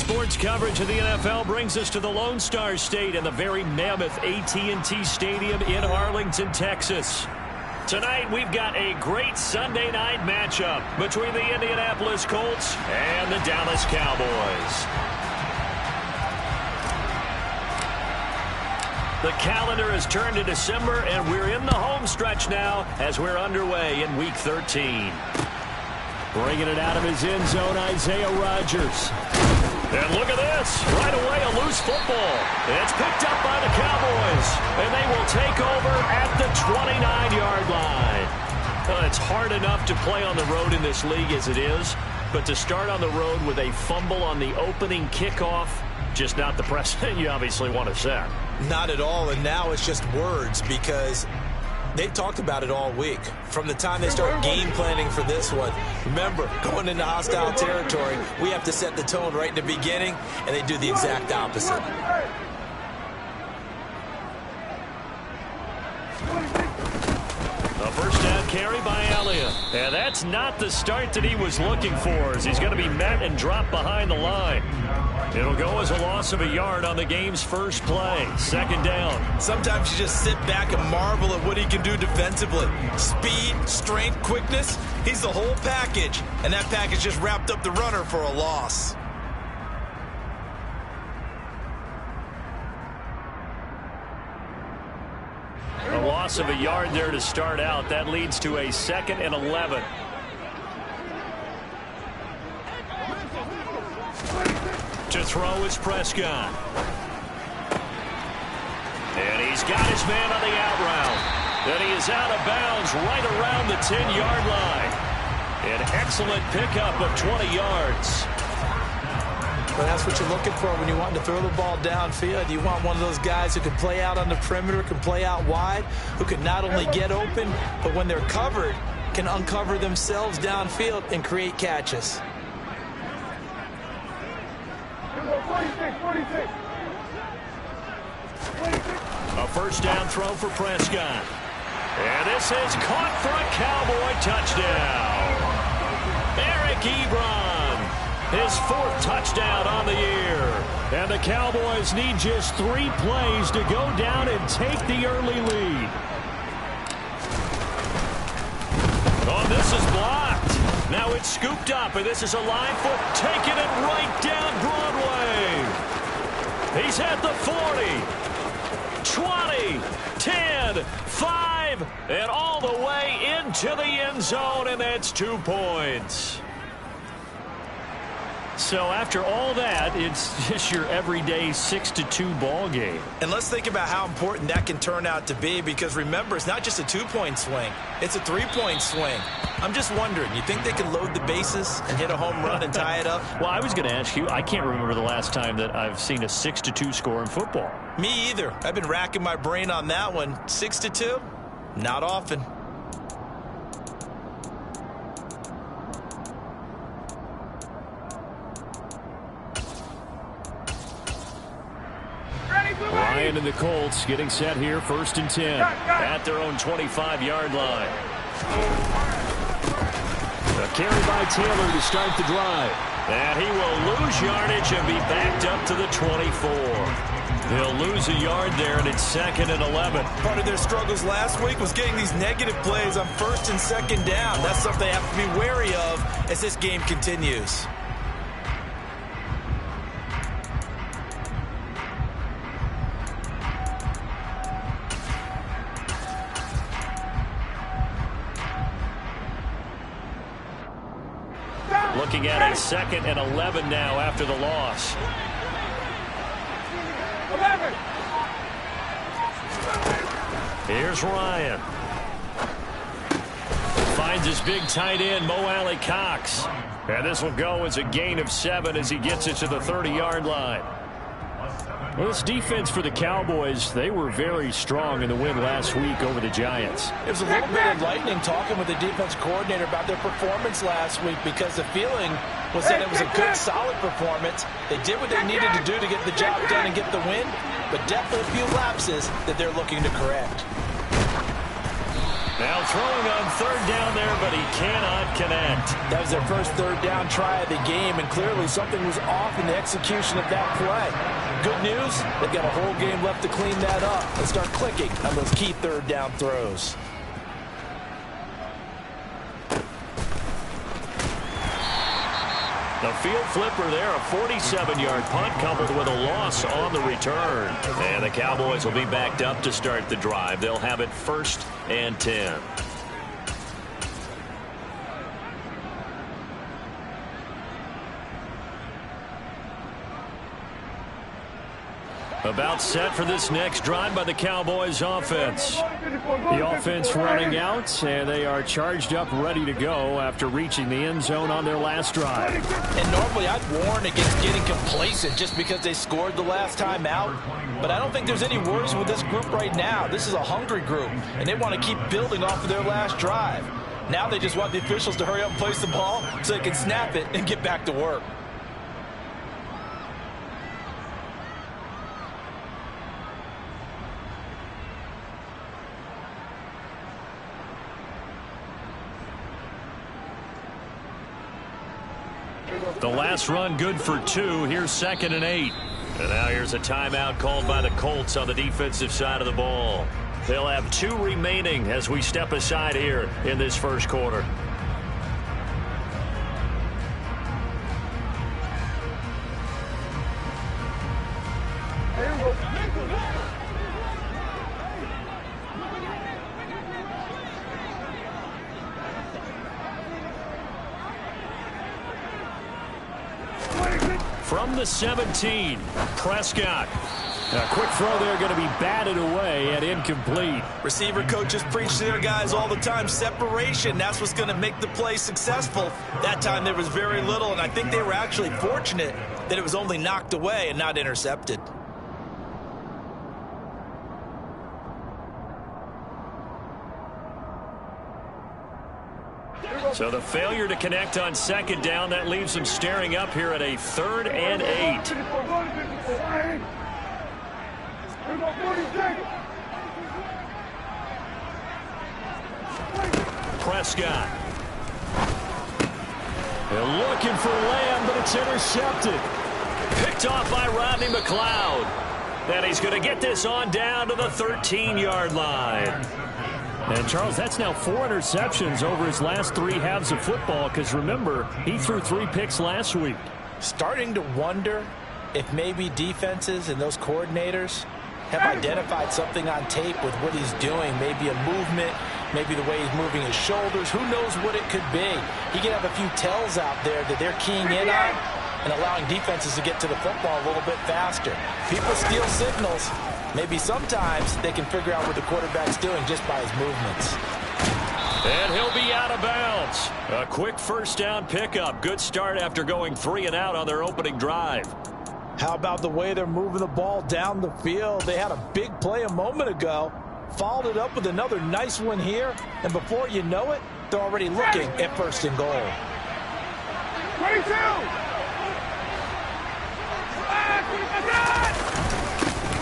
Sports coverage of the NFL brings us to the Lone Star State and the very mammoth AT&T Stadium in Arlington, Texas. Tonight, we've got a great Sunday night matchup between the Indianapolis Colts and the Dallas Cowboys. The calendar has turned to December, and we're in the home stretch now as we're underway in Week 13. Bringing it out of his end zone, Isaiah Rodgers. And look at this. Right away, a loose football. It's picked up by the Cowboys, and they will take over at the 29-yard line. It's hard enough to play on the road in this league as it is, but to start on the road with a fumble on the opening kickoff, just not the precedent you obviously want to set. Not at all, and now it's just words because they've talked about it all week. From the time they start game planning for this one, remember, going into hostile territory, we have to set the tone right in the beginning, and they do the exact opposite. A first down carry by Elliott. And that's not the start that he was looking for, as he's going to be met and dropped behind the line. It'll go as a loss of a yard on the game's first play. Second down. Sometimes you just sit back and marvel at what he can do defensively. Speed, strength, quickness. He's the whole package. And that package just wrapped up the runner for a loss. A loss of a yard there to start out. That leads to a 2nd and 11. To throw is Prescott. And he's got his man on the out route. And he is out of bounds right around the 10-yard line. An excellent pickup of 20 yards. Well, that's what you're looking for when you want to throw the ball downfield. You want one of those guys who can play out on the perimeter, can play out wide, who can not only get open, but when they're covered, can uncover themselves downfield and create catches. A first down throw for Prescott. And this is caught for a Cowboy touchdown. Eric Ebron, his 4th touchdown on the year. And the Cowboys need just 3 plays to go down and take the early lead. Oh, this is blocked. Now it's scooped up, and this is a line foot taking it right down Broadway. He's at the 40. 20, 10, 5, and all the way into the end zone, and that's 2 points. So after all that, it's just your everyday 6-2 ball game. And let's think about how important that can turn out to be, because remember, it's not just a 2-point swing. It's a 3-point swing. I'm just wondering, you think they can load the bases and hit a home run and tie it up? Well, I was going to ask you, I can't remember the last time that I've seen a 6-2 score in football. Me either. I've been racking my brain on that one. 6-2? Not often. Ryan and the Colts getting set here, 1st and 10 at their own 25-yard line. A carry by Taylor to start the drive. And he will lose yardage and be backed up to the 24. They'll lose a yard there, and it's 2nd and 11. Part of their struggles last week was getting these negative plays on 1st and 2nd down. That's something they have to be wary of as this game continues. Looking at a 2nd and 11 now after the loss. Here's Ryan. Finds his big tight end, Mo Alley-Cox. And this will go as a gain of 7 as he gets it to the 30-yard line. Well, this defense for the Cowboys, they were very strong in the win last week over the Giants. It was a little bit enlightening talking with the defense coordinator about their performance last week, because the feeling was that it was a good, solid performance. They did what they needed to do to get the job done and get the win, but definitely a few lapses that they're looking to correct. Now throwing on third down there, but he cannot connect. That was their first third down try of the game, and clearly something was off in the execution of that play. Good news, they've got a whole game left to clean that up and start clicking on those key third down throws. The field flipper there, a 47-yard punt coupled with a loss on the return. And the Cowboys will be backed up to start the drive. They'll have it 1st and 10. About set for this next drive by the Cowboys offense. The offense running out, and they are charged up, ready to go after reaching the end zone on their last drive. And normally I'd warn against getting complacent just because they scored the last time out. But I don't think there's any worries with this group right now. This is a hungry group, and they want to keep building off of their last drive. Now they just want the officials to hurry up and place the ball so they can snap it and get back to work. The last run good for 2. Here's 2nd and 8. And now here's a timeout called by the Colts on the defensive side of the ball. They'll have 2 remaining as we step aside here in this first quarter. From the 17, Prescott. A quick throw there, going to be batted away and incomplete. Receiver coaches preach to their guys all the time. Separation, that's what's going to make the play successful. That time there was very little, and I think they were actually fortunate that it was only knocked away and not intercepted. So the failure to connect on 2nd down, that leaves them staring up here at a 3rd and 8. Prescott. They're looking for Lamb, but it's intercepted. Picked off by Rodney McLeod. And he's going to get this on down to the 13-yard line. And, Charles, that's now 4 interceptions over his last 3 halves of football because, remember, he threw 3 picks last week. Starting to wonder if maybe defenses and those coordinators have identified something on tape with what he's doing. Maybe a movement, maybe the way he's moving his shoulders. Who knows what it could be? He could have a few tells out there that they're keying in on and allowing defenses to get to the football a little bit faster. People steal signals. Maybe sometimes they can figure out what the quarterback's doing just by his movements. And he'll be out of bounds. A quick 1st down pickup. Good start after going 3 and out on their opening drive. How about the way they're moving the ball down the field? They had a big play a moment ago. Followed it up with another nice one here. And before you know it, they're already looking at 1st and goal. 22!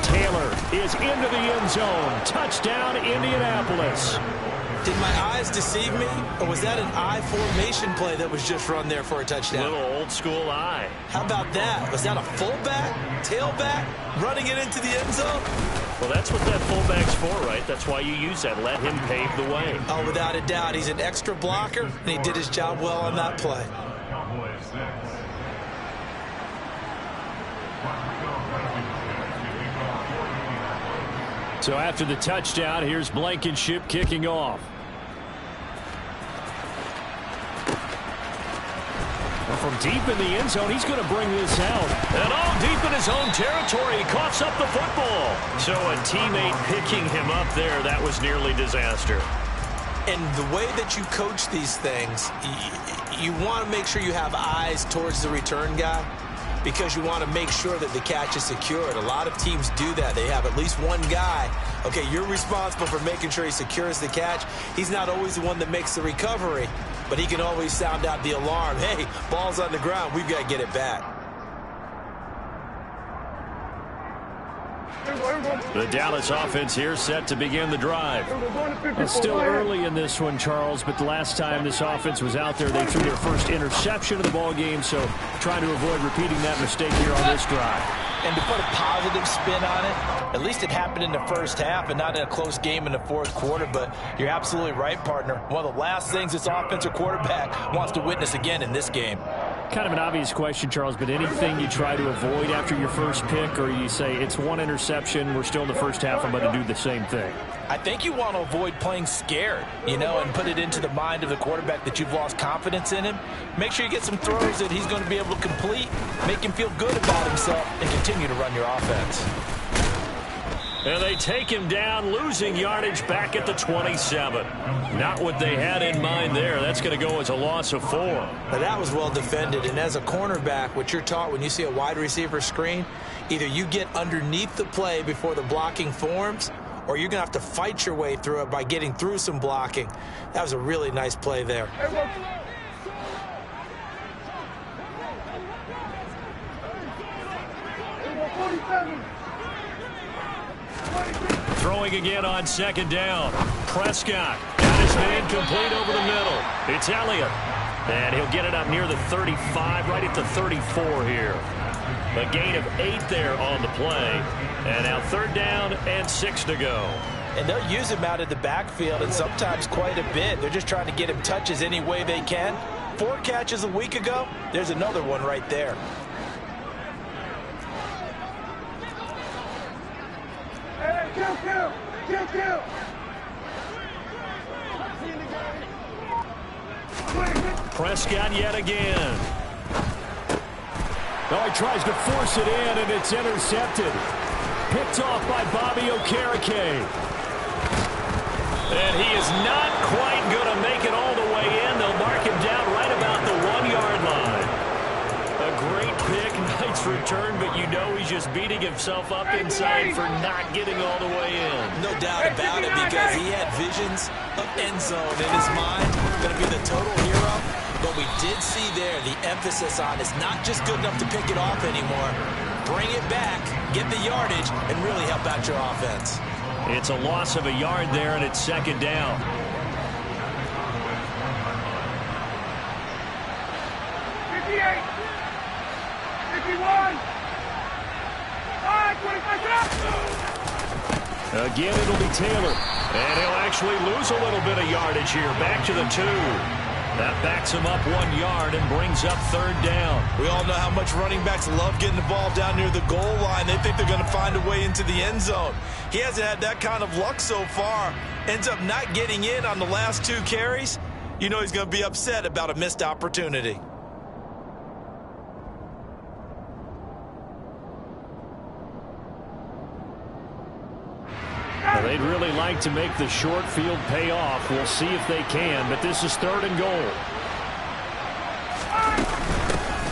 Taylor is into the end zone. Touchdown, Indianapolis. Did my eyes deceive me, or was that an I formation play that was just run there for a touchdown? Little old school eye. How about that? Was that a fullback, tailback, running it into the end zone? Well, that's what that fullback's for, right? That's why you use that. Let him pave the way. Oh, without a doubt. He's an extra blocker, and he did his job well on that play. So after the touchdown, here's Blankenship kicking off. Well, from deep in the end zone, he's going to bring this out. And all deep in his own territory, he coughs up the football. So a teammate picking him up there, that was nearly disaster. And the way that you coach these things, you want to make sure you have eyes towards the return guy, because you want to make sure that the catch is secured. A lot of teams do that. They have at least one guy. Okay, you're responsible for making sure he secures the catch. He's not always the one that makes the recovery, but he can always sound out the alarm. Hey, ball's on the ground. We've got to get it back. The Dallas offense here set to begin the drive. It's still early in this one, Charles, but the last time this offense was out there, they threw their first interception of the ball game, so trying to avoid repeating that mistake here on this drive. And to put a positive spin on it, at least it happened in the first half and not in a close game in the fourth quarter. But you're absolutely right, partner. One of the last things this offensive quarterback wants to witness again in this game. Kind of an obvious question, Charles, but anything you try to avoid after your first pick, or you say it's one interception, we're still in the first half, I'm going to do the same thing? I think you want to avoid playing scared, and put it into the mind of the quarterback that you've lost confidence in him. Make sure you get some throws that he's going to be able to complete, make him feel good about himself, and continue to run your offense. And they take him down, losing yardage back at the 27. Not what they had in mind there. That's going to go as a loss of 4. Now that was well defended, and as a cornerback, what you're taught when you see a wide receiver screen, either you get underneath the play before the blocking forms, or you're going to have to fight your way through it by getting through some blocking. That was a really nice play there. Throwing again on second down. Prescott got his man complete over the middle. It's Elliott. And he'll get it up near the 35, right at the 34 here. A gain of 8 there on the play. And now 3rd down and 6 to go. And they'll use him out of the backfield, and sometimes quite a bit. They're just trying to get him touches any way they can. 4 catches a week ago. There's another one right there. Kill. Prescott yet again. Oh, he tries to force it in, and it's intercepted. Picked off by Bobby Okereke. And he is not quite going to make it all the way in. They'll mark him down right about the 1-yard line. A great pick, nice return, but he's just beating himself up inside for not getting all the way in. No doubt about it, because he had visions of end zone in his mind. Going to be the total hero. But we did see there the emphasis on it's not just good enough to pick it off anymore. Bring it back, get the yardage, and really help out your offense. It's a loss of a yard there, and it's 2nd down. Again, it'll be Taylor. And he'll actually lose a little bit of yardage here. Back to the 2. That backs him up 1 yard and brings up 3rd down. We all know how much running backs love getting the ball down near the goal line. They think they're going to find a way into the end zone. He hasn't had that kind of luck so far. Ends up not getting in on the last 2 carries. You know he's going to be upset about a missed opportunity. Well, they'd really like to make the short field pay off. We'll see if they can, but this is 3rd and goal.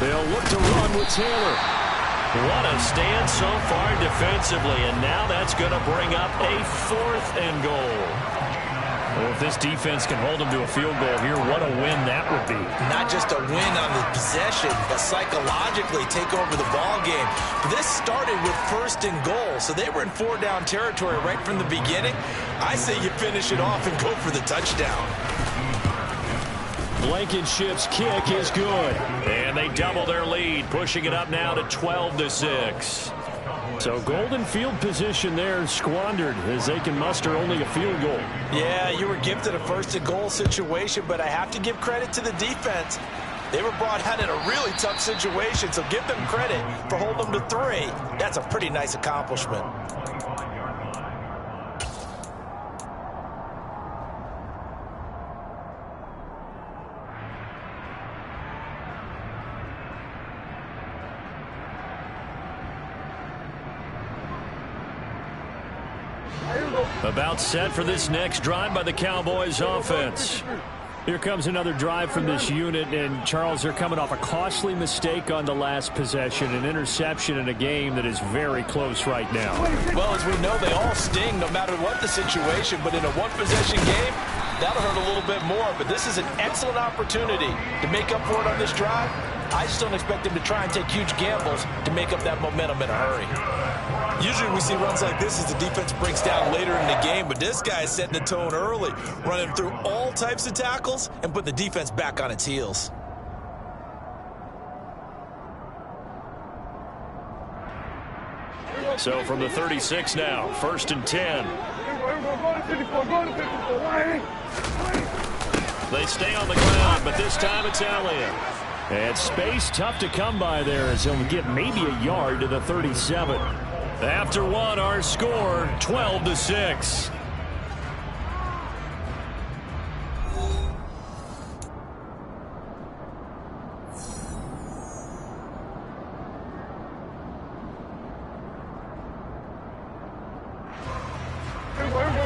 They'll look to run with Taylor. What a stand so far defensively, and now that's going to bring up a 4th and goal. Well, if this defense can hold them to a field goal here, what a win that would be. Not just a win on the possession, but psychologically take over the ball game. This started with 1st and goal, so they were in 4-down territory right from the beginning. I say you finish it off and go for the touchdown. Blankenship's kick is good. And they double their lead, pushing it up now to 12-6. So golden field position there squandered as they can muster only a field goal. Yeah, you were gifted a 1st and goal situation, but I have to give credit to the defense. They were brought out in a really tough situation, so give them credit for holding them to 3. That's a pretty nice accomplishment. About set for this next drive by the Cowboys offense. Here comes another drive from this unit, and Charles, they're coming off a costly mistake on the last possession, an interception in a game that is very close right now. Well, as we know, they all sting no matter what the situation, but in a one-possession game, that'll hurt a little bit more. But this is an excellent opportunity to make up for it on this drive. I just don't expect them to try and take huge gambles to make up that momentum in a hurry. Usually we see runs like this as the defense breaks down later in the game, but this guy is setting the tone early, running through all types of tackles and putting the defense back on its heels. So from the 36 now, 1st and 10. They stay on the ground, but this time it's Elliott. And space tough to come by there as he'll get maybe a yard to the 37. After one, our score 12-6.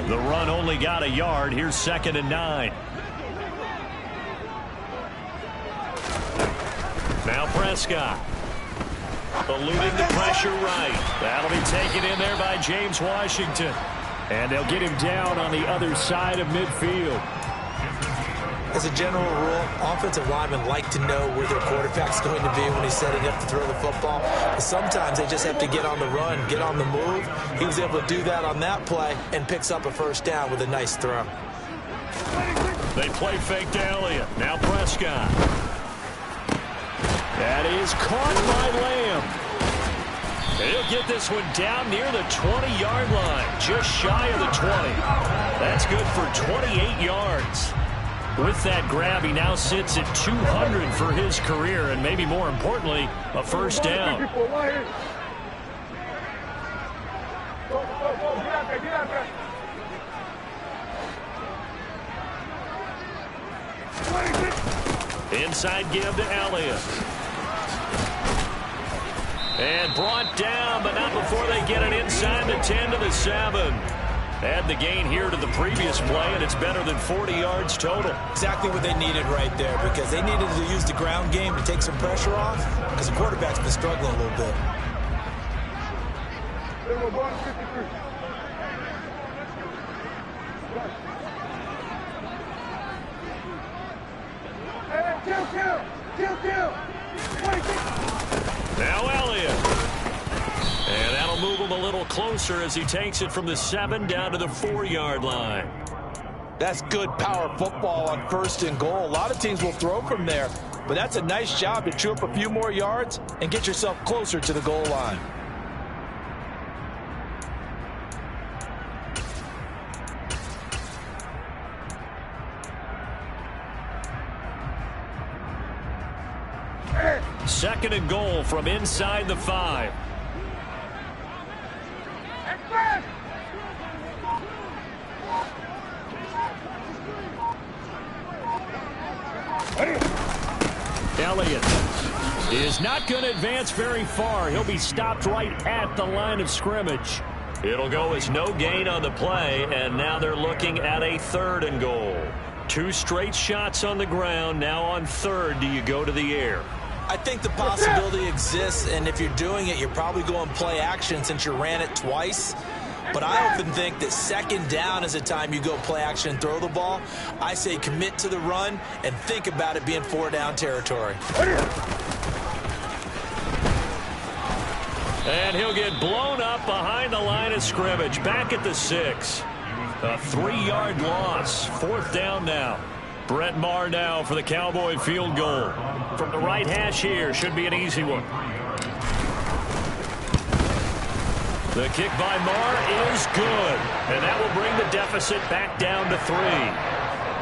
The run only got a yard. Here's 2nd and 9. Now Prescott. Eluding the pressure right. That'll be taken in there by James Washington. And they'll get him down on the other side of midfield. As a general rule, offensive linemen like to know where their quarterback's going to be when he's setting up to throw the football. But sometimes they just have to get on the run, get on the move. He was able to do that on that play and picks up a 1st down with a nice throw. They play fake to Elliott. Now Prescott. That is caught by Lamb. He'll get this one down near the 20-yard line, just shy of the 20. That's good for 28 yards. With that grab, he now sits at 200 for his career, and maybe more importantly, a 1st down. Inside give to Elliott. And brought down, but not before they get it inside the 10 to the 7. Add the gain here to the previous play, and it's better than 40 yards total. Exactly what they needed right there, because they needed to use the ground game to take some pressure off, because the quarterback's been struggling a little bit. Now Elliott. And that'll move him a little closer as he takes it from the 7 down to the 4-yard line. That's good power football on 1st and goal. A lot of teams will throw from there, but that's a nice job to chew up a few more yards and get yourself closer to the goal line. Second and goal from inside the 5. Elliott is not going to advance very far. He'll be stopped right at the line of scrimmage. It'll go as no gain on the play, and now they're looking at a 3rd and goal. 2 straight shots on the ground. Now on 3rd, do you go to the air? I think the possibility exists, and if you're doing it, you're probably going play action since you ran it twice. But I often think that 2nd down is the time you go play action and throw the ball. I say commit to the run and think about it being 4-down territory. And he'll get blown up behind the line of scrimmage, back at the 6. A 3-yard loss, 4th down now. Brett Maher now for the Cowboy field goal. From the right hash here, should be an easy one. The kick by Maher is good, and that will bring the deficit back down to 3.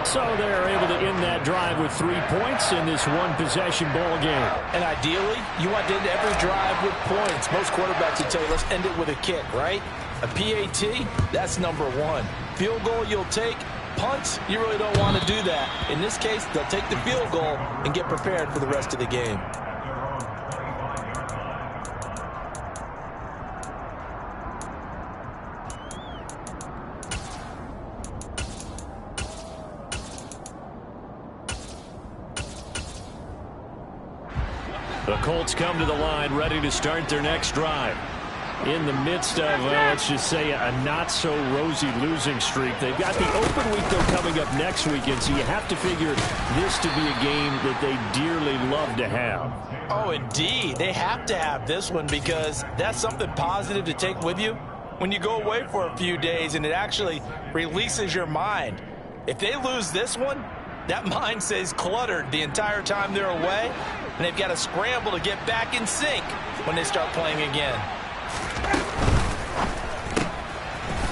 So they're able to end that drive with 3 points in this one-possession ball game. And ideally, you want to end every drive with points. Most quarterbacks would tell you, let's end it with a kick, right? A PAT, that's number 1. Field goal you'll take. Punts, you really don't want to do that. In this case, they'll take the field goal and get prepared for the rest of the game. The Colts come to the line ready to start their next drive. in the midst of, let's just say, a not-so-rosy losing streak. They've got the open week, though, coming up next weekend, so you have to figure this to be a game that they dearly love to have. Oh, indeed. They have to have this one because that's something positive to take with you when you go away for a few days, and it actually releases your mind. If they lose this one, that mind stays cluttered the entire time they're away, and they've got to scramble to get back in sync when they start playing again.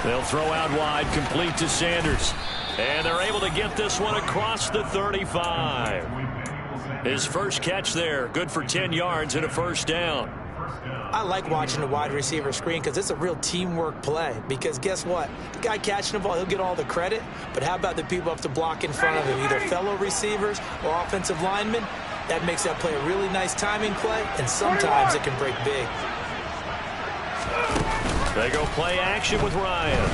They'll throw out wide, complete to Sanders. And they're able to get this one across the 35. His first catch there, good for 10 yards and a first down. I like watching the wide receiver screen because it's a real teamwork play. Because guess what? The guy catching the ball, he'll get all the credit. But how about the people up to block in front of him, either fellow receivers or offensive linemen? That makes that play a really nice timing play, and sometimes it can break big. They go play action with Ryan.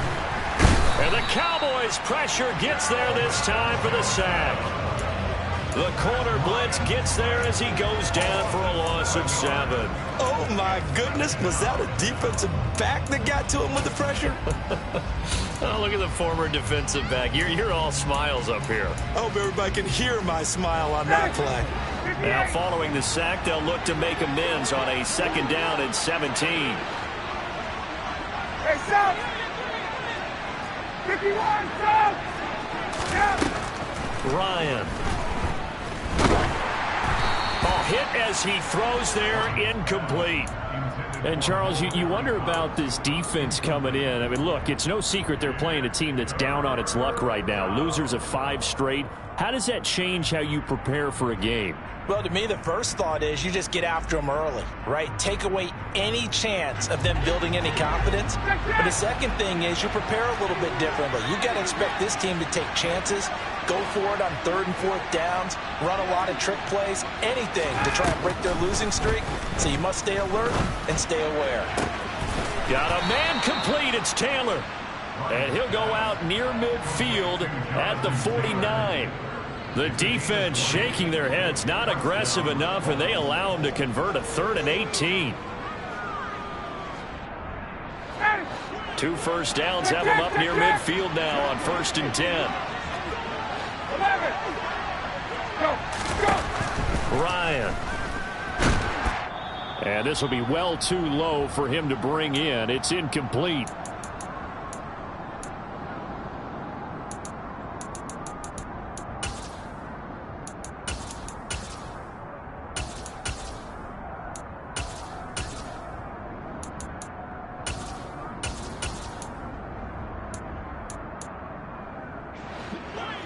And the Cowboys' pressure gets there this time for the sack. The corner blitz gets there as he goes down for a loss of 7. Oh, my goodness. Was that a defensive back that got to him with the pressure? Oh, look at the former defensive back. You're all smiles up here. I hope everybody can hear my smile on that play. Now, following the sack, they'll look to make amends on a 2nd down and 17. Hey, South! 51, South! Yeah! Ryan. Ball hit as he throws there, incomplete. And, Charles, you wonder about this defense coming in. I mean, look, it's no secret they're playing a team that's down on its luck right now. Losers of 5 straight. How does that change how you prepare for a game? Well, to me, the first thought is you just get after them early, right? Take away any chance of them building any confidence. But the second thing is you prepare a little bit differently. You've got to expect this team to take chances, go for it on 3rd and 4th downs, run a lot of trick plays, anything to try and break their losing streak. So you must stay alert and stay aware. Got a man complete. It's Taylor. And he'll go out near midfield at the 49. The defense shaking their heads, not aggressive enough, and they allow him to convert a 3rd and 18. 2 first downs have him up near midfield now on 1st and 10. 11. Go. Ryan. And this will be well too low for him to bring in. It's incomplete.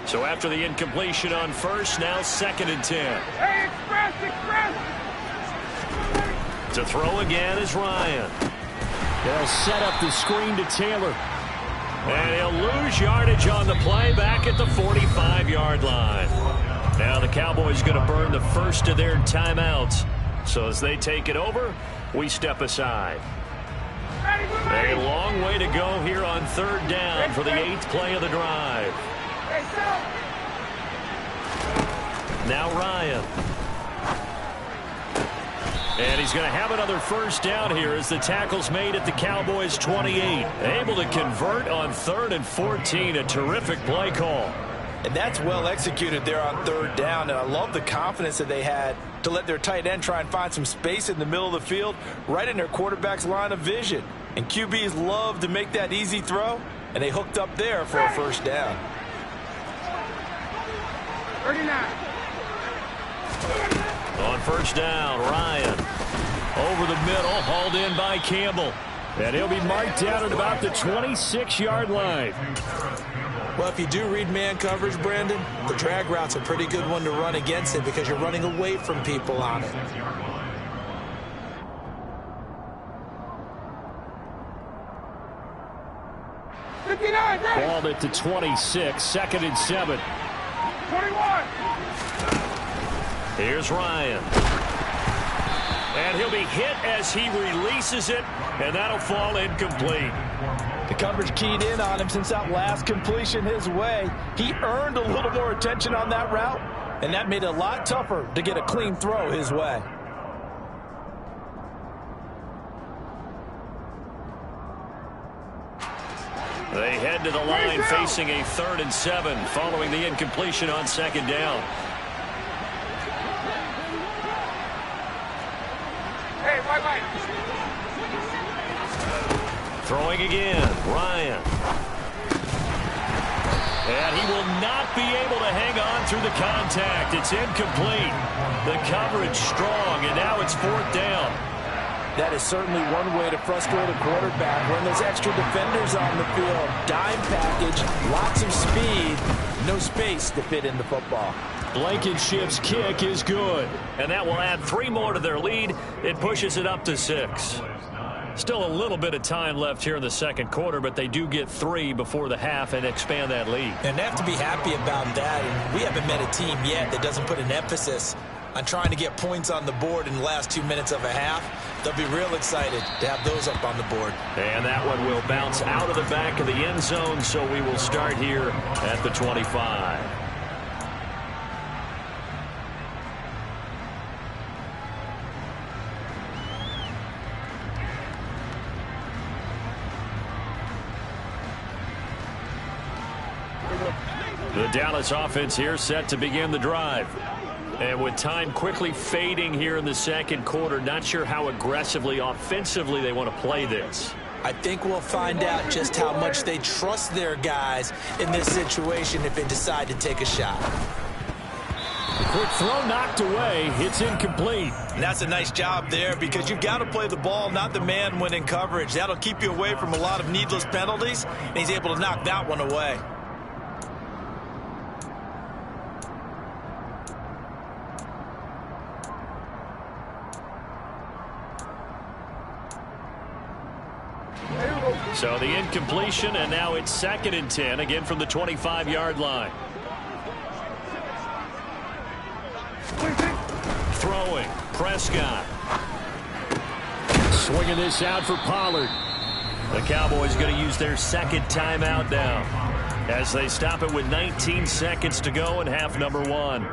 So after the incompletion on 1st, now 2nd and 10. Hey, express! To throw again is Ryan. They'll set up the screen to Taylor. And he'll lose yardage on the play back at the 45-yard line. Now the Cowboys going to burn the first of their timeouts. So as they take it over, we step aside. A long way to go here on 3rd down for the 8th play of the drive. Now Ryan. And he's going to have another first down here as the tackle's made at the Cowboys' 28. Able to convert on 3rd and 14. A terrific play call. And that's well executed there on 3rd down. And I love the confidence that they had to let their tight end try and find some space in the middle of the field, right in their quarterback's line of vision. And QBs love to make that easy throw, and they hooked up there for a first down. 39. On 1st down, Ryan over the middle, hauled in by Campbell. And he'll be marked down at about the 26-yard line. Well, if you do read man coverage, Brandon, the drag route's a pretty good one to run against it because you're running away from people on it. Ball at the 26, 2nd and 7. 21. Here's Ryan. And he'll be hit as he releases it, and that'll fall incomplete. The coverage keyed in on him since that last completion his way. He earned a little more attention on that route, and that made it a lot tougher to get a clean throw his way. They head to the line facing a 3rd and 7 following the incompletion on 2nd down. Hey, white. Throwing again, Ryan. And he will not be able to hang on through the contact. It's incomplete. The coverage strong, and now it's 4th down. That is certainly one way to frustrate a quarterback when there's extra defenders on the field. Dime package, lots of speed, no space to fit in the football. Blankenship's kick is good. And that will add 3 more to their lead. It pushes it up to 6. Still a little bit of time left here in the 2nd quarter, but they do get 3 before the half and expand that lead. And they have to be happy about that. And we haven't met a team yet that doesn't put an emphasis on trying to get points on the board in the last 2 minutes of a half. They'll be real excited to have those up on the board. And that one will bounce out of the back of the end zone, so we will start here at the 25. The Dallas offense here set to begin the drive. And with time quickly fading here in the 2nd quarter, not sure how aggressively, offensively they want to play this. I think we'll find out just how much they trust their guys in this situation if they decide to take a shot. Quick throw knocked away. It's incomplete. And that's a nice job there because you've got to play the ball, not the man when in coverage. That'll keep you away from a lot of needless penalties, and he's able to knock that one away. So the incompletion, and now it's 2nd and 10, again from the 25-yard line. Throwing, Prescott. Swinging this out for Pollard. The Cowboys going to use their 2nd timeout now as they stop it with 19 seconds to go in half number 1.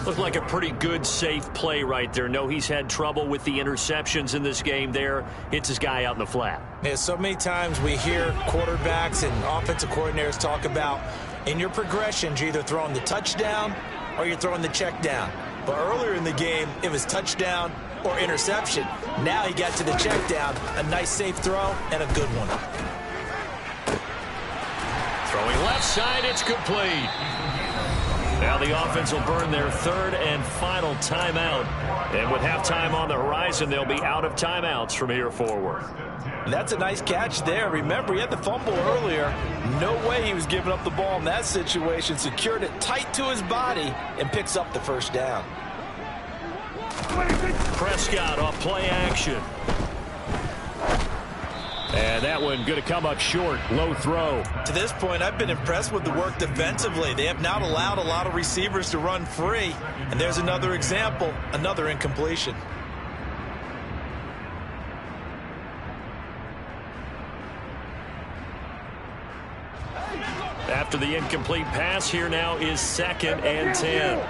Looked like a pretty good, safe play right there. No, he's had trouble with the interceptions in this game there. Hits his guy out in the flat. Yeah, so many times we hear quarterbacks and offensive coordinators talk about in your progressions, you're either throwing the touchdown or you're throwing the check down. But earlier in the game, it was touchdown or interception. Now he got to the check down. A nice safe throw and a good one. Throwing left side, it's complete. Now the offense will burn their 3rd and final timeout. And with halftime on the horizon, they'll be out of timeouts from here forward. That's a nice catch there. Remember, he had the fumble earlier. No way he was giving up the ball in that situation. Secured it tight to his body and picks up the 1st down. Prescott off play action. And that one going to come up short. Low throw. To this point, I've been impressed with the work defensively. They have not allowed a lot of receivers to run free. And there's another example, another incompletion. After the incomplete pass, here now is 2nd and 10.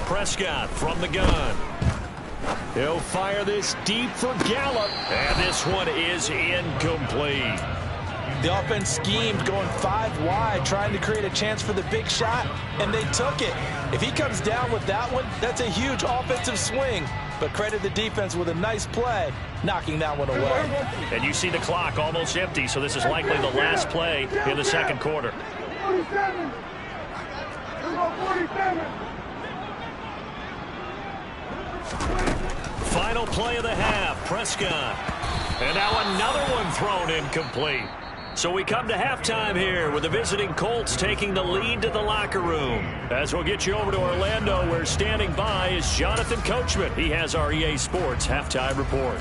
Prescott from the gun. He'll fire this deep for Gallup. And this one is incomplete. The offense schemed going 5 wide, trying to create a chance for the big shot, and they took it. If he comes down with that one, that's a huge offensive swing. But credit the defense with a nice play, knocking that one away. And you see the clock almost empty, so this is likely the last play in the 2nd quarter. 47. 47. Final play of the half, Prescott. And now another one thrown incomplete. So we come to halftime here with the visiting Colts taking the lead to the locker room. As we'll get you over to Orlando, where standing by is Jonathan Coachman. He has our EA Sports halftime report.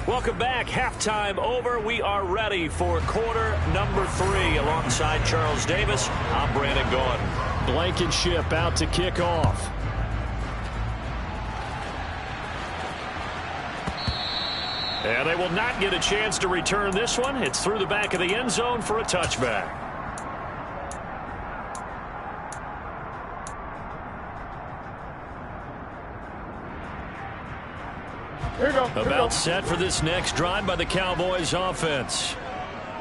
Welcome back. Halftime over. We are ready for quarter number 3. Alongside Charles Davis, I'm Brandon Gaudin. Blankenship out to kick off. And they will not get a chance to return this one. It's through the back of the end zone for a touchback. About set for this next drive by the Cowboys offense.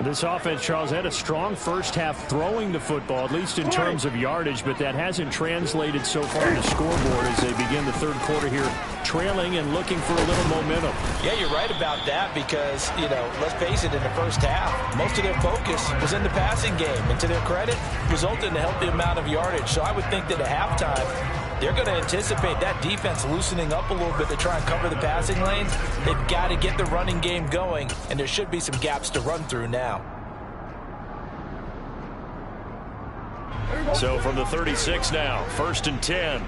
This offense, Charles, had a strong first half throwing the football, at least in terms of yardage, but that hasn't translated so far to scoreboard as they begin the third quarter here, trailing and looking for a little momentum. Yeah, you're right about that because, let's face it, in the first half, most of their focus was in the passing game. And to their credit, resulted in a healthy amount of yardage. So I would think that at halftime, they're going to anticipate that defense loosening up a little bit to try and cover the passing lanes. They've got to get the running game going, and there should be some gaps to run through now. So from the 36 now, 1st and 10.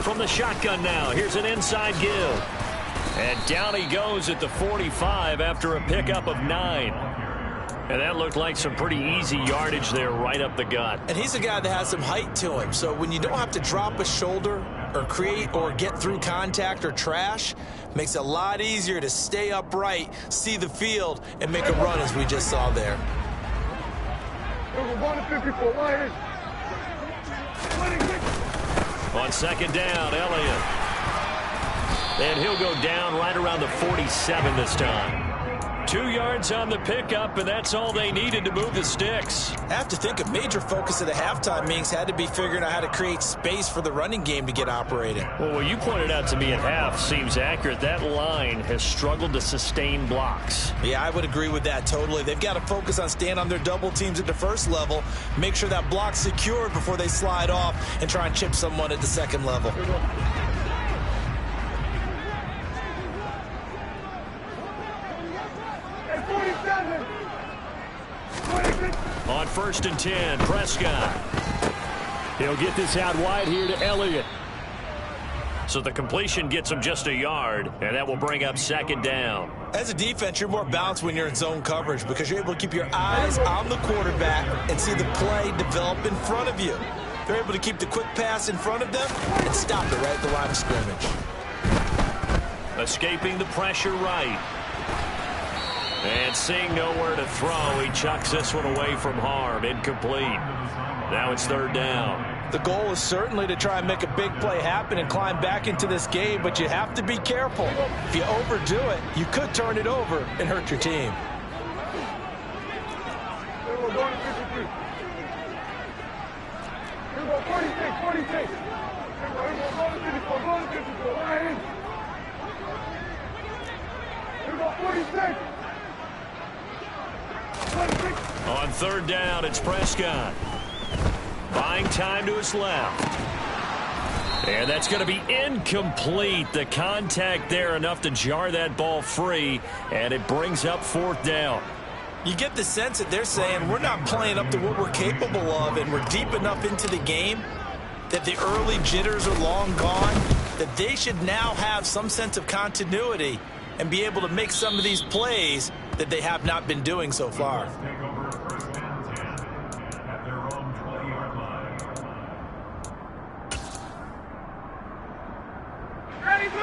From the shotgun now, here's an inside give. And down he goes at the 45 after a pickup of 9. And that looked like some pretty easy yardage there right up the gut. And he's a guy that has some height to him. So when you don't have to drop a shoulder or create or get through contact or trash, makes it a lot easier to stay upright, see the field, and make a run as we just saw there. On 2nd down, Elliott. And he'll go down right around the 47 this time. 2 yards on the pickup, and that's all they needed to move the sticks. I have to think a major focus of the halftime meetings had to be figuring out how to create space for the running game to get operating. Well, what you pointed out to me at half seems accurate. That line has struggled to sustain blocks. Yeah, I would agree with that totally. They've got to focus on staying on their double teams at the first level, make sure that block's secured before they slide off and try and chip someone at the second level. On 1st and 10, Prescott. He'll get this out wide here to Elliott. So the completion gets him just a yard, and that will bring up 2nd down. As a defense, you're more balanced when you're in zone coverage because you're able to keep your eyes on the quarterback and see the play develop in front of you. They're able to keep the quick pass in front of them and stop it right at the line of scrimmage. Escaping the pressure right. And seeing nowhere to throw, he chucks this one away from harm. Incomplete. Now it's 3rd down. The goal is certainly to try and make a big play happen and climb back into this game, but you have to be careful. If you overdo it, you could turn it over and hurt your team. On 3rd down, it's Prescott. Buying time to his left. And that's going to be incomplete. The contact there enough to jar that ball free, and it brings up 4th down. You get the sense that they're saying we're not playing up to what we're capable of, and we're deep enough into the game that the early jitters are long gone, that they should now have some sense of continuity and be able to make some of these plays that they have not been doing so far.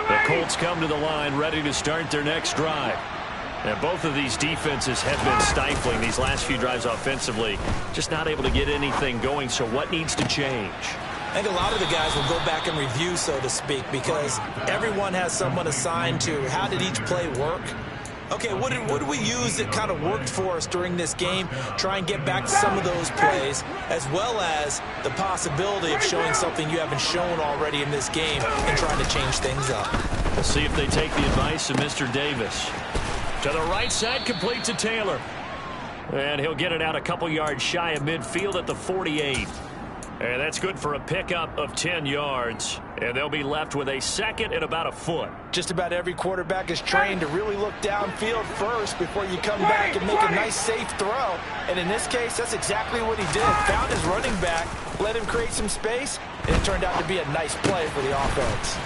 The Colts come to the line ready to start their next drive. And both of these defenses have been stifling these last few drives offensively. Just not able to get anything going, so what needs to change? I think a lot of the guys will go back and review, so to speak, because everyone has someone assigned to how did each play work. Okay, what did we use that kind of worked for us during this game? Try and get back to some of those plays, as well as the possibility of showing something you haven't shown already in this game and trying to change things up. We'll see if they take the advice of Mr. Davis. To the right side, complete to Taylor. And he'll get it out a couple yards shy of midfield at the 48. And that's good for a pickup of 10 yards. And they'll be left with a 2nd and about a foot. Just about every quarterback is trained to really look downfield first before you come back and make a nice, safe throw. And in this case, that's exactly what he did. Found his running back, let him create some space, and it turned out to be a nice play for the offense.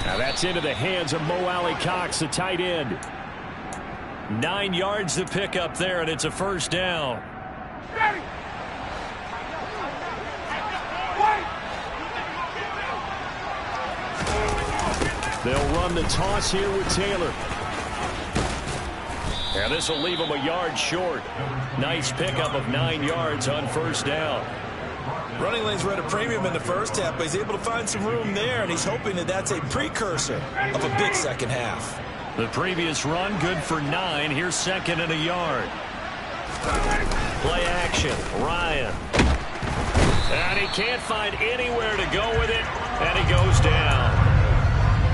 Now that's into the hands of Mo Alley-Cox, the tight end. 9 yards to pick up there, and it's a 1st down. They'll run the toss here with Taylor. And this will leave him a yard short. Nice pickup of 9 yards on first down. Running lanes were at a premium in the first half, but he's able to find some room there, and he's hoping that that's a precursor of a big second half. The previous run, good for 9. Here's second and a yard. Play action, Ryan. And he can't find anywhere to go with it, and he goes down.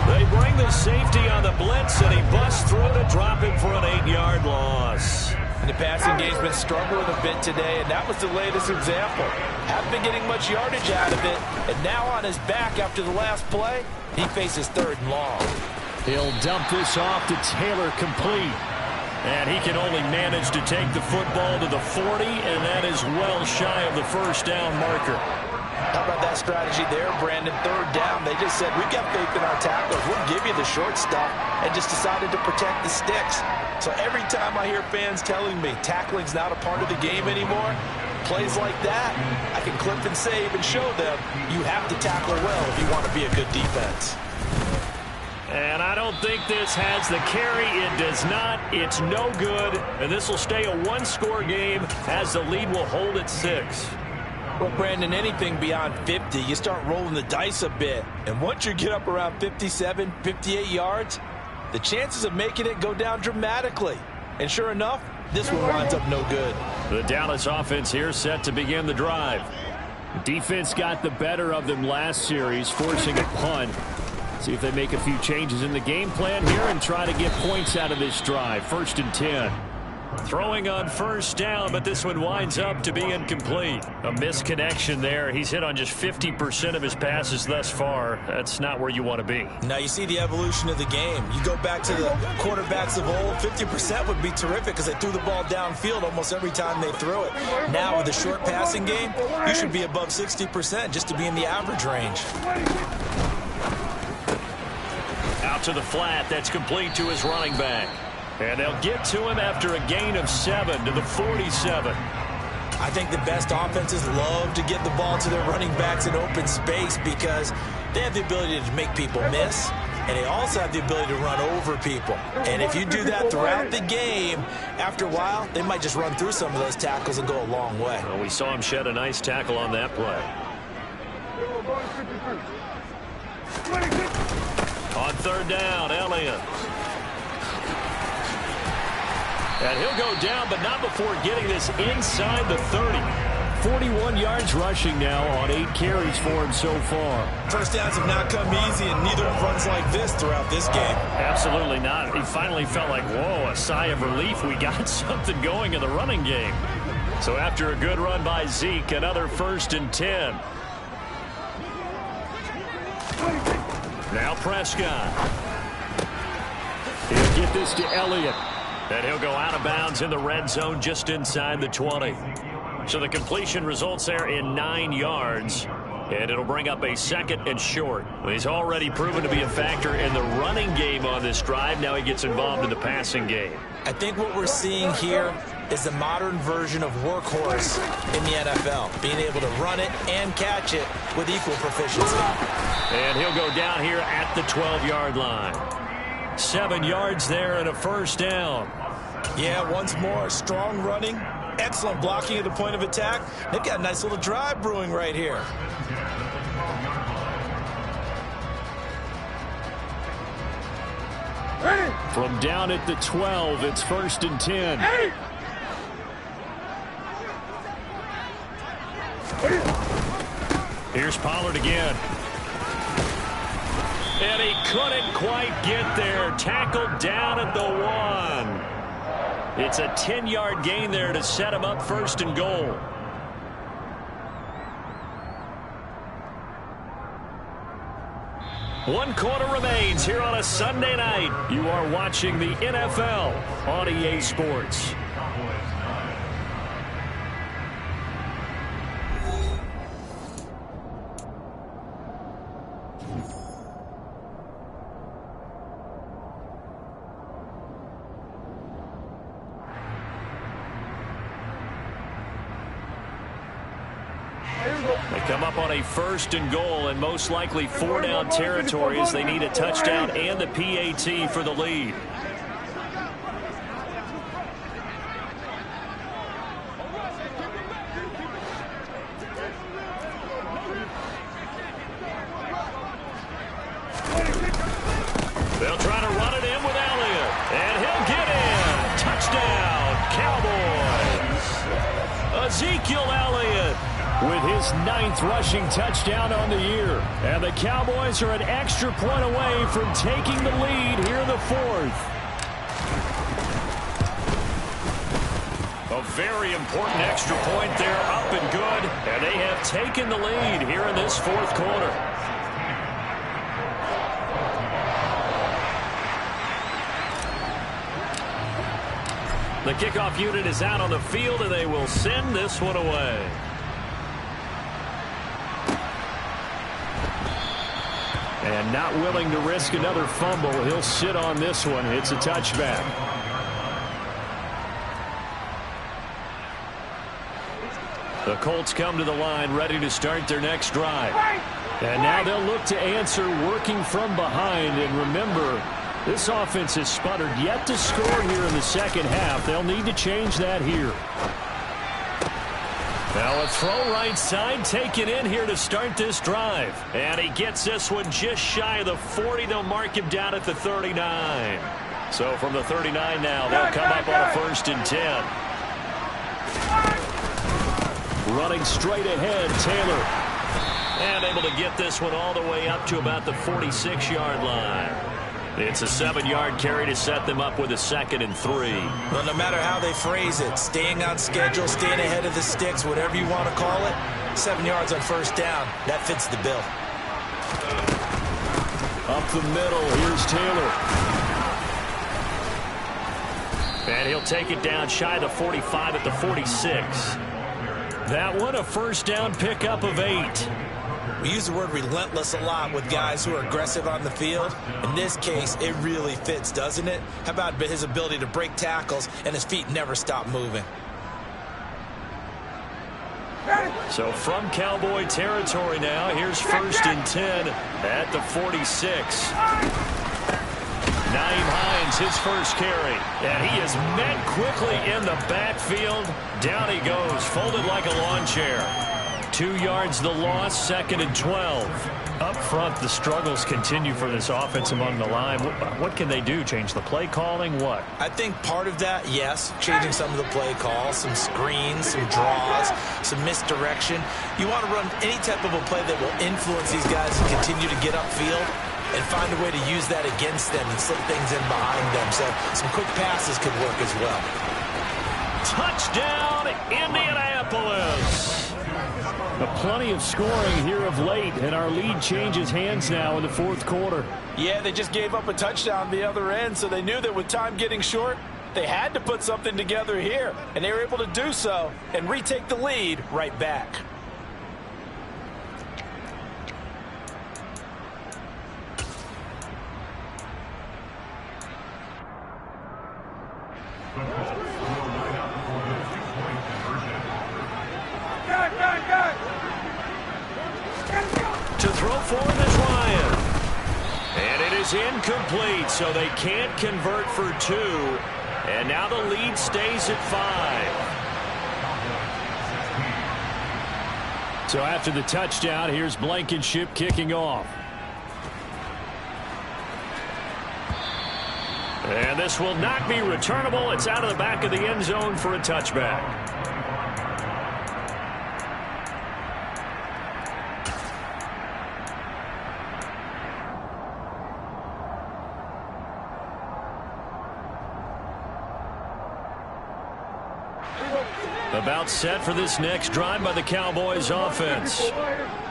They bring the safety on the blitz, and he busts through to drop him for an 8-yard loss. And the passing game's been struggling a bit today, and that was the latest example. Haven't been getting much yardage out of it, and now on his back after the last play, he faces 3rd and long. He'll dump this off to Taylor, complete. And he can only manage to take the football to the 40, and that is well shy of the first down marker. How about that strategy there, Brandon? 3rd down, they just said, we've got faith in our tacklers. We'll give you the short stuff, and just decided to protect the sticks. So every time I hear fans telling me tackling's not a part of the game anymore, plays like that, I can clip and save and show them you have to tackle well if you want to be a good defense. And I don't think this has the carry. It does not. It's no good. And this will stay a 1-score game as the lead will hold at 6. Well, Brandon, anything beyond 50, you start rolling the dice a bit. And once you get up around 57, 58 yards, the chances of making it go down dramatically. And sure enough, this one winds up no good. The Dallas offense here set to begin the drive. Defense got the better of them last series, forcing a punt. See if they make a few changes in the game plan here and try to get points out of this drive. 1st and 10. Throwing on first down, but this one winds up to be incomplete. A misconnection there. He's hit on just 50% of his passes thus far. That's not where you want to be. Now you see the evolution of the game. You go back to the quarterbacks of old, 50% would be terrific because they threw the ball downfield almost every time they threw it. Now with the short passing game, you should be above 60% just to be in the average range. Out to the flat. That's complete to his running back. And they'll get to him after a gain of 7 to the 47. I think the best offenses love to get the ball to their running backs in open space because they have the ability to make people miss, and they also have the ability to run over people. And if you do that throughout the game, after a while, they might just run through some of those tackles and go a long way. Well, we saw him shed a nice tackle on that play. On 3rd down, Elliott. And he'll go down, but not before getting this inside the 30. 41 yards rushing now on 8 carries for him so far. First downs have not come easy, and neither have runs like this throughout this game. Absolutely not. He finally felt like, whoa, a sigh of relief. We got something going in the running game. So after a good run by Zeke, another 1st and 10. Now Prescott. He'll get this to Elliott. And he'll go out of bounds in the red zone just inside the 20. So the completion results there in 9 yards. And it'll bring up a 2nd and short. He's already proven to be a factor in the running game on this drive. Now he gets involved in the passing game. I think what we're seeing here is the modern version of workhorse in the NFL. Being able to run it and catch it with equal proficiency. And he'll go down here at the 12-yard line. 7 yards there and a 1st down. Yeah, once more, strong running, excellent blocking at the point of attack. They've got a nice little drive brewing right here. From down at the 12, it's 1st and 10. Here's Pollard again. And he couldn't quite get there. Tackled down at the 1. It's a 10-yard gain there to set him up 1st and goal. One quarter remains here on a Sunday night. You are watching the NFL on EA Sports. They come up on a 1st and goal and most likely 4-down territory as they need a touchdown and the PAT for the lead. They'll try to run it in with Elliott, and he'll get in. Touchdown, Cowboys. Ezekiel Elliott with his 9th rushing touchdown on the year. And the Cowboys are an extra point away from taking the lead here in the 4th. A very important extra point there, up and good. And they have taken the lead here in this 4th quarter. The kickoff unit is out on the field, and they will send this one away. And not willing to risk another fumble, he'll sit on this one. It's a touchback. The Colts come to the line, ready to start their next drive. And now they'll look to answer working from behind. And remember, this offense has sputtered yet to score here in the second half. They'll need to change that here. Now a throw right side taken in here to start this drive. And he gets this one just shy of the 40. They'll mark him down at the 39. So from the 39 now, they'll come up on a 1st and 10. Running straight ahead, Taylor. And able to get this one all the way up to about the 46-yard line. It's a 7-yard carry to set them up with a 2nd and 3. Well, no matter how they phrase it, staying on schedule, staying ahead of the sticks, whatever you want to call it, 7 yards on 1st down, that fits the bill. Up the middle, here's Taylor. And he'll take it down shy of the 45 at the 46. That one a 1st down pickup of 8. We use the word relentless a lot with guys who are aggressive on the field. In this case, it really fits, doesn't it? How about his ability to break tackles and his feet never stop moving? So from Cowboy territory now, here's 1st and 10 at the 46. Nyheim Hines, his first carry. And he is met quickly in the backfield. Down he goes, folded like a lawn chair. 2 yards the loss, 2nd and 12. Up front, the struggles continue for this offense among the line. What can they do? Change the play calling? What? I think part of that, yes, changing some of the play calls, some screens, some draws, some misdirection. You want to run any type of a play that will influence these guys and continue to get upfield and find a way to use that against them and slip things in behind them. So some quick passes could work as well. Touchdown, Indianapolis! Plenty of scoring here of late, and our lead changes hands now in the 4th quarter. Yeah, they just gave up a touchdown the other end, so they knew that with time getting short, they had to put something together here, and they were able to do so and retake the lead right back. To throw forward is Ryan. And it is incomplete, so they can't convert for 2. And now the lead stays at 5. So after the touchdown, here's Blankenship kicking off. And this will not be returnable. It's out of the back of the end zone for a touchback. About set for this next drive by the Cowboys offense.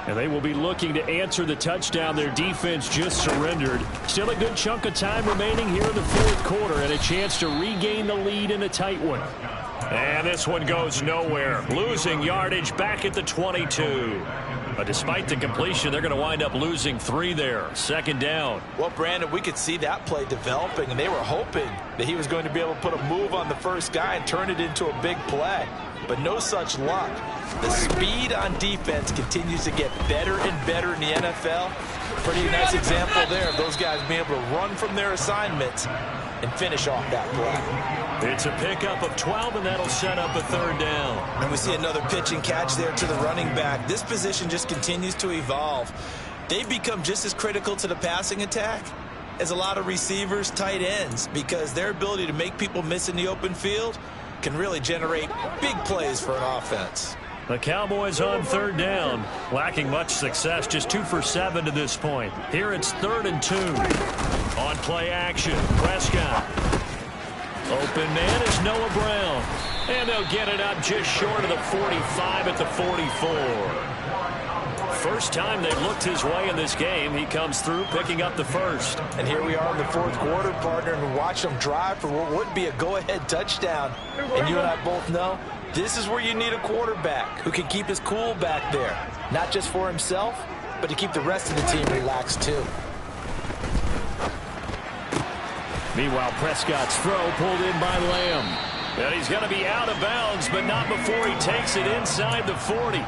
And they will be looking to answer the touchdown their defense just surrendered. Still a good chunk of time remaining here in the 4th quarter and a chance to regain the lead in a tight one. And this one goes nowhere. Losing yardage back at the 22. But despite the completion, they're going to wind up losing 3 there. Second down. Well, Brandon, we could see that play developing, and they were hoping that he was going to be able to put a move on the first guy and turn it into a big play. But no such luck. The speed on defense continues to get better and better in the NFL. Pretty nice example there of those guys being able to run from their assignments and finish off that play. It's a pickup of 12, and that'll set up a 3rd down. And we see another pitch and catch there to the running back. This position just continues to evolve. They've become just as critical to the passing attack as a lot of receivers, tight ends, because their ability to make people miss in the open field can really generate big plays for an offense. The Cowboys on 3rd down, lacking much success, just 2 for 7 to this point. Here it's 3rd and 2. On play action, Prescott. Open man is Noah Brown. And they'll get it up just short of the 45 at the 44. First time they've looked his way in this game. He comes through picking up the 1st. And here we are in the 4th quarter, partner, and watch them drive for what would be a go-ahead touchdown. And you and I both know this is where you need a quarterback who can keep his cool back there. Not just for himself, but to keep the rest of the team relaxed too. Meanwhile, Prescott's throw pulled in by Lamb. And he's going to be out of bounds, but not before he takes it inside the 40.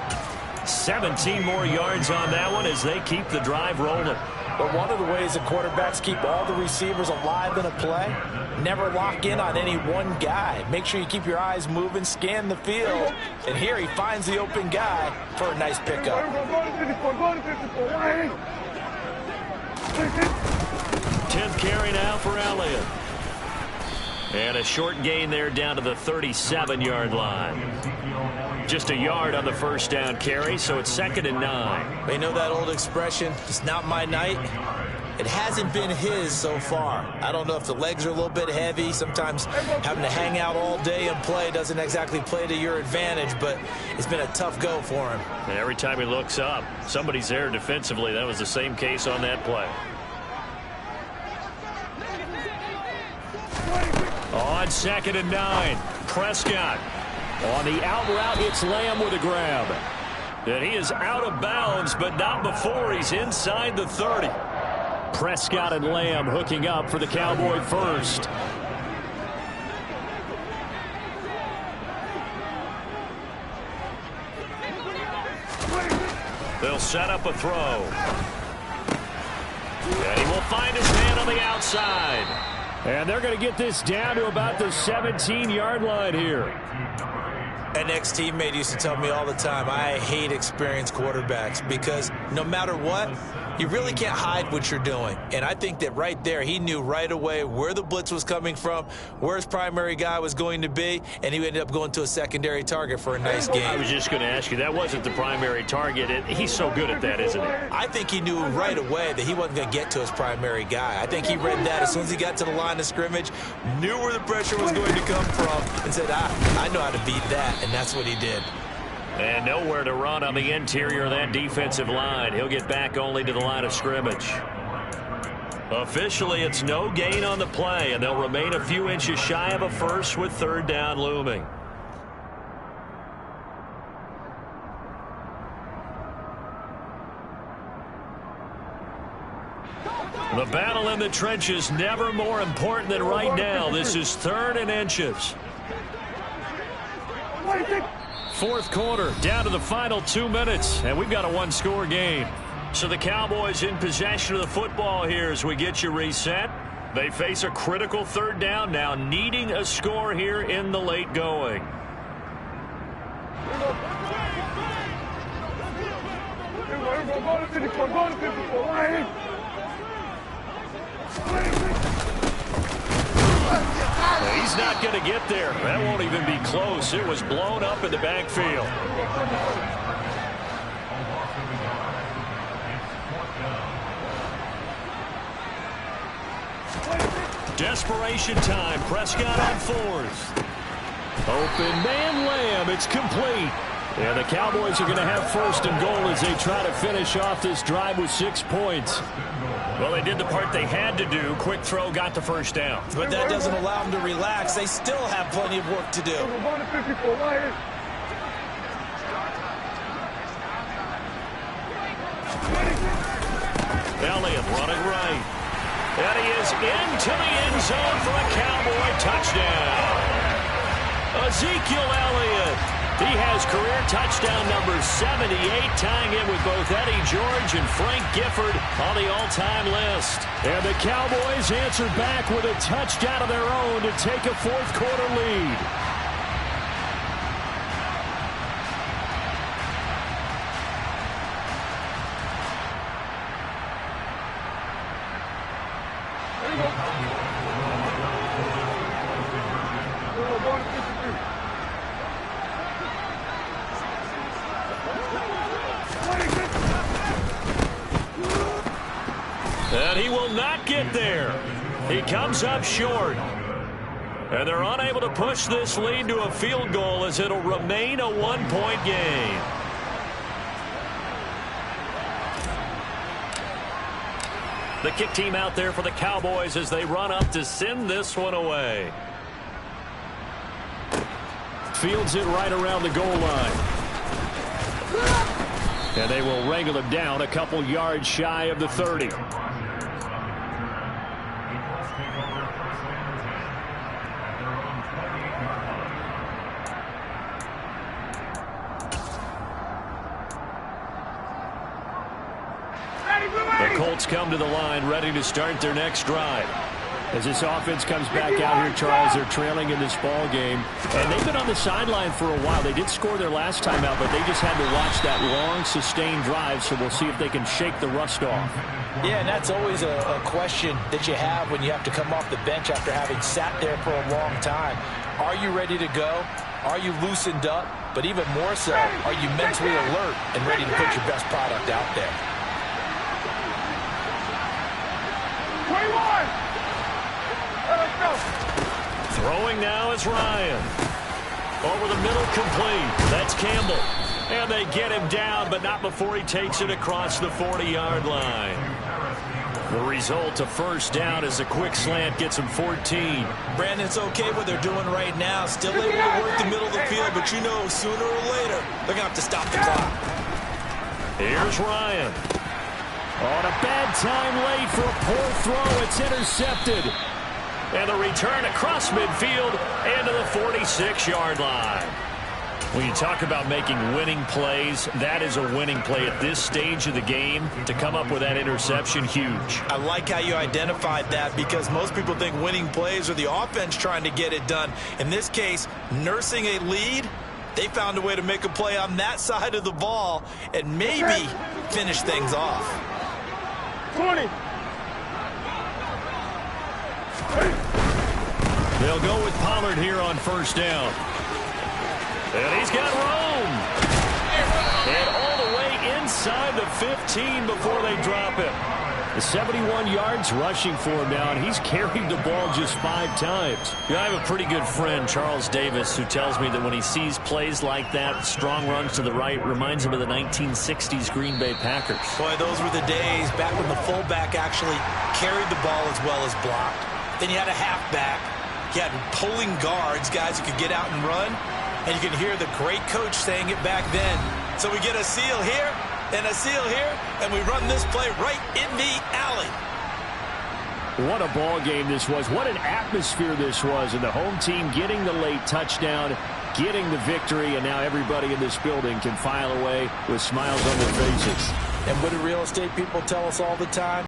17 more yards on that one as they keep the drive rolling. But one of the ways that quarterbacks keep all the receivers alive in a play, never lock in on any one guy. Make sure you keep your eyes moving, scan the field. And here he finds the open guy for a nice pickup. 10th carry now for Elliott. And a short gain there down to the 37-yard line. Just a yard on the first down carry, so it's 2nd and 9. They know that old expression, it's not my night. It hasn't been his so far. I don't know if the legs are a little bit heavy. Sometimes having to hang out all day and play doesn't exactly play to your advantage, but it's been a tough go for him. And every time he looks up, somebody's there defensively. That was the same case on that play. On 2nd and 9, Prescott. On the out route, it's Lamb with a grab. And he is out of bounds, but not before he's inside the 30. Prescott and Lamb hooking up for the Cowboy first. They'll set up a throw. And he will find his man on the outside. And they're going to get this down to about the 17-yard line here. An ex-teammate used to tell me all the time, I hate experienced quarterbacks because no matter what, you really can't hide what you're doing. And I think that right there, he knew right away where the blitz was coming from, where his primary guy was going to be, and he ended up going to a secondary target for a nice game. I was just going to ask you, that wasn't the primary target. He's so good at that, isn't he? I think he knew right away that he wasn't going to get to his primary guy. I think he read that as soon as he got to the line of scrimmage, knew where the pressure was going to come from, and said, I know how to beat that, and that's what he did. And nowhere to run on the interior of that defensive line. He'll get back only to the line of scrimmage. Officially, it's no gain on the play, and they'll remain a few inches shy of a first with 3rd down looming. The battle in the trenches never more important than right now. This is 3rd and inches. 4th quarter, down to the final 2 minutes, and we've got a 1-score game. So the Cowboys in possession of the football here as we get you reset. They face a critical 3rd down now, needing a score here in the late going. He's not going to get there. That won't even be close. It was blown up in the backfield. Desperation time. Prescott on 4th. Open man Lamb. It's complete. And the Cowboys are going to have 1st and goal as they try to finish off this drive with 6 points. Well, they did the part they had to do. Quick throw, got the 1st down. But that doesn't allow them to relax. They still have plenty of work to do. Running right. And he is into the end zone for a Cowboy touchdown. Ezekiel Elliott. He has career touchdown number 78, tying in with both Eddie George and Frank Gifford on the all-time list. And the Cowboys answer back with a touchdown of their own to take a fourth-quarter lead. And he will not get there. He comes up short. And they're unable to push this lead to a field goal as it'll remain a one-point game. The kick team out there for the Cowboys as they run up to send this one away. Fields it right around the goal line. And they will wrangle him down a couple yards shy of the 30. The Colts come to the line ready to start their next drive. As this offense comes back out here, Charles, they're trailing in this ball game. And they've been on the sideline for a while. They did score their last time out, but they just had to watch that long, sustained drive, so we'll see if they can shake the rust off. Yeah, and that's always a question that you have when you have to come off the bench after having sat there for a long time. Are you ready to go? Are you loosened up? But even more so, are you mentally alert and ready to put your best product out there? 21! Let's go! Throwing now is Ryan. Over the middle, complete. That's Campbell. And they get him down, but not before he takes it across the 40-yard line. The result, a first down as a quick slant gets him 14. Brandon, it's okay what they're doing right now. Still able to work the middle of the field, but you know sooner or later they're going to have to stop the clock. Here's Ryan. On a bad time late for a poor throw. It's intercepted. And the return across midfield into the 46-yard line. When you talk about making winning plays, that is a winning play at this stage of the game. To come up with that interception, huge. I like how you identified that because most people think winning plays are the offense trying to get it done. In this case, nursing a lead, they found a way to make a play on that side of the ball and maybe finish things off. 20. They'll go with Pollard here on first down. And he's got room. And all the way inside the 15 before they drop him. The 71 yards rushing for him now, and he's carried the ball just 5 times. You know, I have a pretty good friend, Charles Davis, who tells me that when he sees plays like that, strong runs to the right, reminds him of the 1960s Green Bay Packers. Boy, those were the days back when the fullback actually carried the ball as well as blocked. Then you had a halfback. You had pulling guards, guys who could get out and run. And you can hear the great coach saying it back then. So we get a seal here and a seal here, and we run this play right in the alley. What a ball game this was. What an atmosphere this was. And the home team getting the late touchdown, getting the victory, and now everybody in this building can file away with smiles on their faces. And what do real estate people tell us all the time?